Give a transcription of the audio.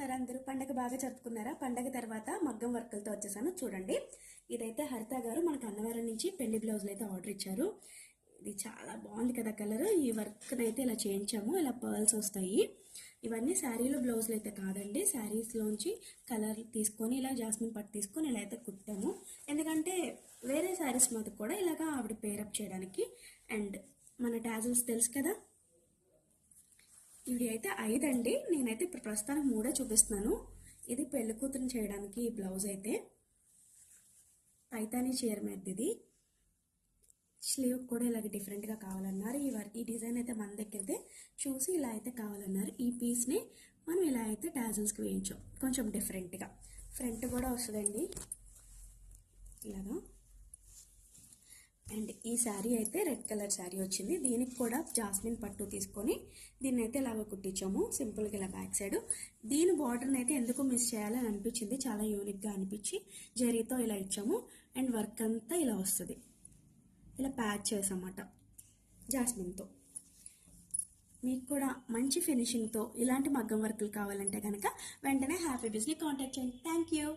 ఉన్నారు అందరూ పండగ బాగా జరుపుకున్నారా? పండగ తర్వాత మగ్గం వర్కులతో వచ్చేసాను చూడండి. ఇదైతే హరిత గారు మనకు అన్నవరం నుంచి పెళ్లి బ్లౌజులు అయితే ఆర్డర్ ఇచ్చారు. ఇది చాలా బాగుంది కదా కలర్. ఈ వర్క్ అయితే ఇలా చేయించాము, ఇలా పర్ల్స్ వస్తాయి. ఇవన్నీ శారీలో బ్లౌజులు అయితే కాదండి, శారీస్లోంచి కలర్ తీసుకొని ఇలా జాస్మిన్ పట్టు తీసుకొని ఇలా అయితే కుట్టాము. ఎందుకంటే వేరే శారీస్ మీద కూడా ఇలాగా ఆవిడ పేరప్ చేయడానికి. అండ్ మన టాజిల్స్ తెలుసు కదా, ఇవి అయితే 5 అండి. నేనైతే ఇప్పుడు ప్రస్తుతానికి 3 చూపిస్తున్నాను. ఇది పెళ్లి కూతురు చేయడానికి ఈ బ్లౌజ్ అయితే పైతానీ చీర మీద ఇది స్లీవ్ కూడా ఇలాగ డిఫరెంట్గా కావాలన్నారు. ఈ డిజైన్ అయితే మన దగ్గరదే చూసి ఇలా అయితే కావాలన్నారు. ఈ పీస్ని మనం ఇలా అయితే టాజిల్స్కి వేయించాం, కొంచెం డిఫరెంట్గా. ఫ్రంట్ కూడా వస్తుందండి ఇలాగా. అండ్ ఈ శారీ అయితే రెడ్ కలర్ శారీ వచ్చింది. దీనికి కూడా జాస్మిన్ పట్టు తీసుకొని దీన్ని అయితే ఇలాగ కుట్టించాము సింపుల్గా ఇలా బ్యాక్ సైడ్. దీని బార్డర్ని అయితే ఎందుకు మిస్ చేయాలని అనిపించింది, చాలా యూనిక్గా అనిపించి జరీతో ఇలా ఇచ్చాము. అండ్ వర్క్ అంతా ఇలా వస్తుంది, ఇలా ప్యాచ్ చేసామన్నమాట జాస్మిన్తో. మీకు కూడా మంచి ఫినిషింగ్తో ఇలాంటి మగ్గం వర్కులు కావాలంటే కనుక వెంటనే హ్యాపీ బిజ్ని కాంటాక్ట్ చేయండి. Thank you.